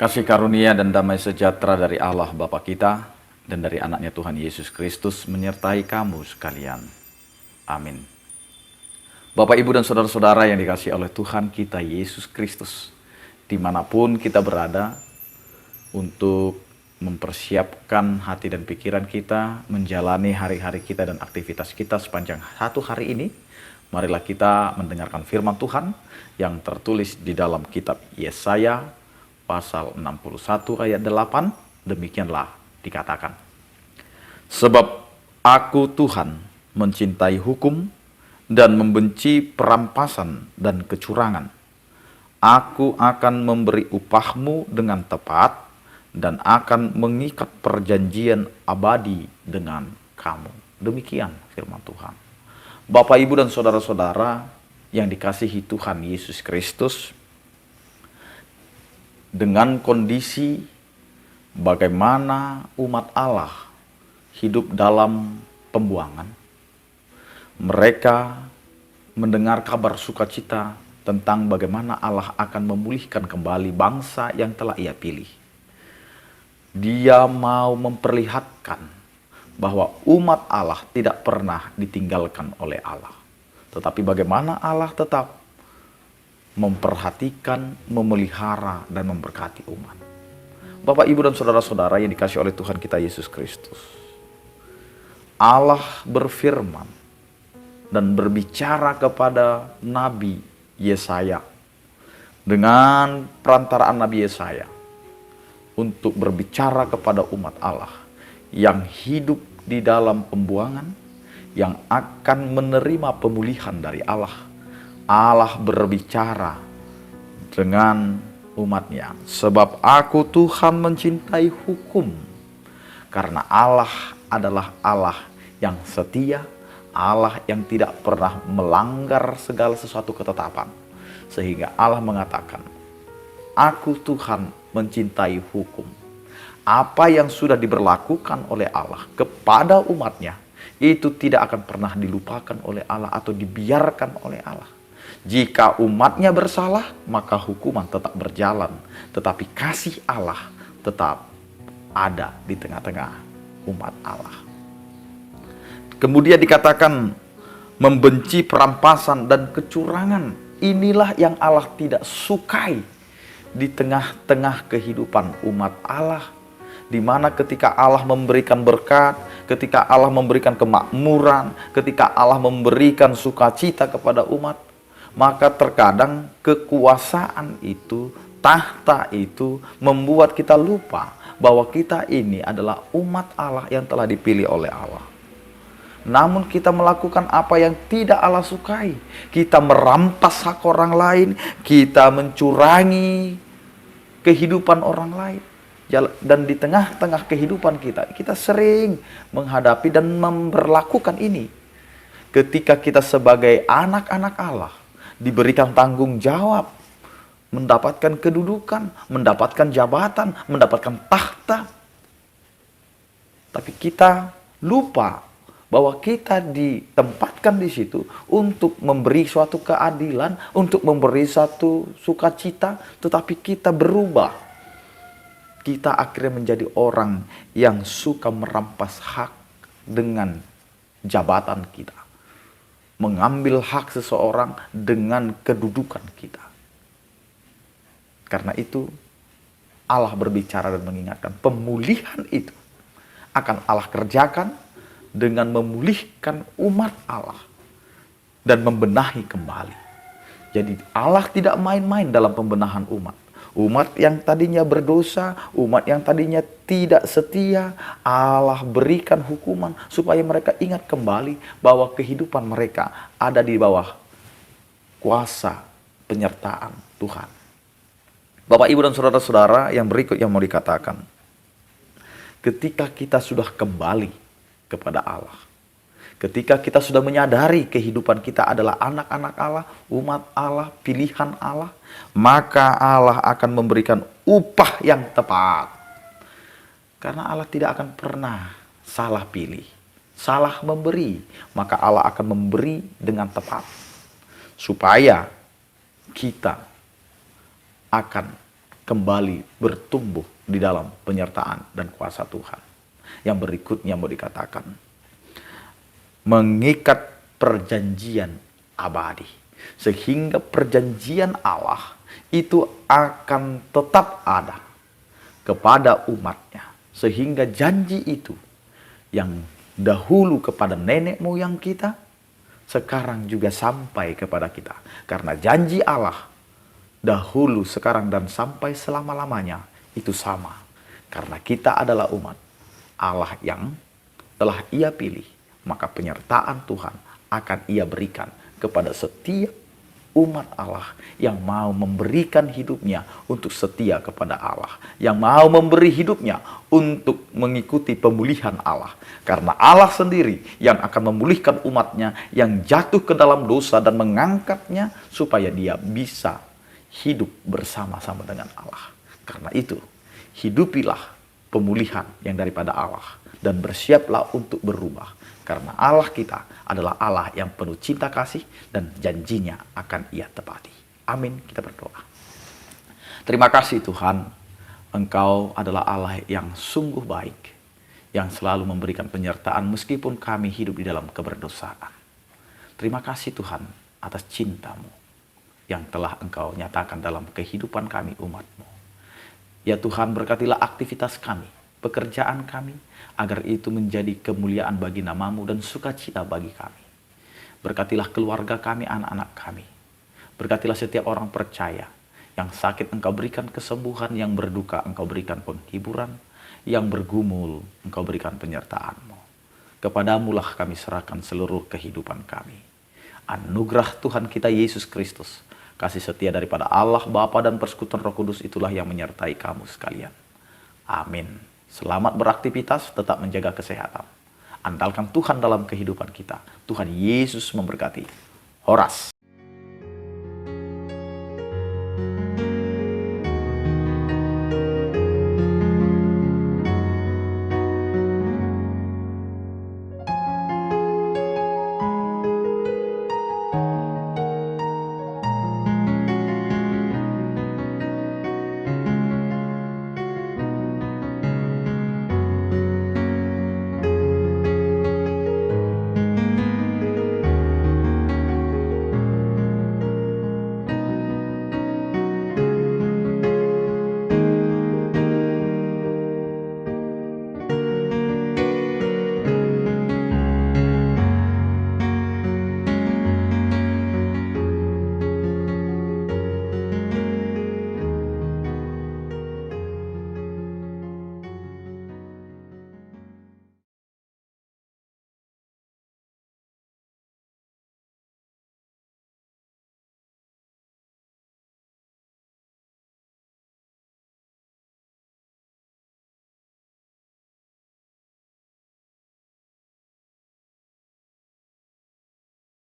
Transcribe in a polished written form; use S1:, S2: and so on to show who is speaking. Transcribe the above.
S1: Kasih karunia dan damai sejahtera dari Allah Bapa kita dan dari anaknya Tuhan Yesus Kristus menyertai kamu sekalian. Amin. Bapak, Ibu, dan saudara-saudara yang dikasihi oleh Tuhan kita Yesus Kristus, dimanapun kita berada, untuk mempersiapkan hati dan pikiran kita, menjalani hari-hari kita dan aktivitas kita sepanjang satu hari ini, marilah kita mendengarkan firman Tuhan yang tertulis di dalam kitab Yesaya pasal 61 ayat 8, demikianlah dikatakan. Sebab aku Tuhan mencintai hukum dan membenci perampasan dan kecurangan. Aku akan memberi upahmu dengan tepat dan akan mengikat perjanjian abadi dengan kamu. Demikian firman Tuhan. Bapak, Ibu, dan saudara-saudara yang dikasihi Tuhan Yesus Kristus, dengan kondisi bagaimana umat Allah hidup dalam pembuangan, mereka mendengar kabar sukacita tentang bagaimana Allah akan memulihkan kembali bangsa yang telah Ia pilih. Dia mau memperlihatkan bahwa umat Allah tidak pernah ditinggalkan oleh Allah, tetapi bagaimana Allah tetap memperhatikan, memelihara, dan memberkati umat. Bapak, Ibu, dan saudara-saudara yang dikasihi oleh Tuhan kita Yesus Kristus, Allah berfirman dan berbicara kepada Nabi Yesaya dengan perantaraan Nabi Yesaya untuk berbicara kepada umat Allah yang hidup di dalam pembuangan, yang akan menerima pemulihan dari Allah. Allah berbicara dengan umatnya, sebab aku Tuhan mencintai hukum, karena Allah adalah Allah yang setia, Allah yang tidak pernah melanggar segala sesuatu ketetapan. Sehingga Allah mengatakan, aku Tuhan mencintai hukum. Apa yang sudah diberlakukan oleh Allah kepada umatnya, itu tidak akan pernah dilupakan oleh Allah atau dibiarkan oleh Allah. Jika umatnya bersalah, maka hukuman tetap berjalan, tetapi kasih Allah tetap ada di tengah-tengah umat Allah. Kemudian dikatakan membenci perampasan dan kecurangan. Inilah yang Allah tidak sukai di tengah-tengah kehidupan umat Allah, di mana ketika Allah memberikan berkat, ketika Allah memberikan kemakmuran, ketika Allah memberikan sukacita kepada umat, maka terkadang kekuasaan itu, tahta itu membuat kita lupa bahwa kita ini adalah umat Allah yang telah dipilih oleh Allah. Namun kita melakukan apa yang tidak Allah sukai. Kita merampas hak orang lain, kita mencurangi kehidupan orang lain. Dan di tengah-tengah kehidupan kita, kita sering menghadapi dan memperlakukan ini. Ketika kita sebagai anak-anak Allah diberikan tanggung jawab, mendapatkan kedudukan, mendapatkan jabatan, mendapatkan tahta, tapi kita lupa bahwa kita ditempatkan di situ untuk memberi suatu keadilan, untuk memberi satu sukacita, tetapi kita berubah. Kita akhirnya menjadi orang yang suka merampas hak dengan jabatan kita, mengambil hak seseorang dengan kedudukan kita. Karena itu Allah berbicara dan mengingatkan, pemulihan itu akan Allah kerjakan dengan memulihkan umat Allah dan membenahi kembali. Jadi Allah tidak main-main dalam pembenahan umat. Umat yang tadinya berdosa, umat yang tadinya tidak setia, Allah berikan hukuman supaya mereka ingat kembali bahwa kehidupan mereka ada di bawah kuasa penyertaan Tuhan. Bapak, Ibu, dan saudara-saudara yang berikut yang mau dikatakan, ketika kita sudah kembali kepada Allah, ketika kita sudah menyadari kehidupan kita adalah anak-anak Allah, umat Allah, pilihan Allah, maka Allah akan memberikan upah yang tepat. Karena Allah tidak akan pernah salah pilih, salah memberi, maka Allah akan memberi dengan tepat. Supaya kita akan kembali bertumbuh di dalam penyertaan dan kuasa Tuhan. Yang berikutnya mau dikatakan, mengikat perjanjian abadi. Sehingga perjanjian Allah itu akan tetap ada kepada umatnya. Sehingga janji itu yang dahulu kepada nenek moyang kita, sekarang juga sampai kepada kita. Karena janji Allah dahulu, sekarang, dan sampai selama-lamanya itu sama. Karena kita adalah umat Allah yang telah Ia pilih, maka penyertaan Tuhan akan Ia berikan kepada setiap umat Allah yang mau memberikan hidupnya untuk setia kepada Allah, yang mau memberi hidupnya untuk mengikuti pemulihan Allah. Karena Allah sendiri yang akan memulihkan umatnya yang jatuh ke dalam dosa dan mengangkatnya supaya dia bisa hidup bersama-sama dengan Allah. Karena itu, hidupilah pemulihan yang daripada Allah dan bersiaplah untuk berubah. Karena Allah kita adalah Allah yang penuh cinta kasih dan janjinya akan Ia tepati. Amin. Kita berdoa. Terima kasih Tuhan, Engkau adalah Allah yang sungguh baik, yang selalu memberikan penyertaan meskipun kami hidup di dalam keberdosaan. Terima kasih Tuhan atas cinta-Mu yang telah Engkau nyatakan dalam kehidupan kami umat-Mu. Ya Tuhan, berkatilah aktivitas kami, pekerjaan kami, agar itu menjadi kemuliaan bagi nama-Mu dan sukacita bagi kami. Berkatilah keluarga kami, anak-anak kami. Berkatilah setiap orang percaya. Yang sakit Engkau berikan kesembuhan, yang berduka Engkau berikan penghiburan, yang bergumul Engkau berikan penyertaan-Mu. Kepadamu-lah kami serahkan seluruh kehidupan kami. Anugerah Tuhan kita Yesus Kristus, kasih setia daripada Allah Bapa dan persekutuan Roh Kudus itulah yang menyertai kamu sekalian. Amin. Selamat beraktivitas, tetap menjaga kesehatan. Andalkan Tuhan dalam kehidupan kita. Tuhan Yesus memberkati. Horas.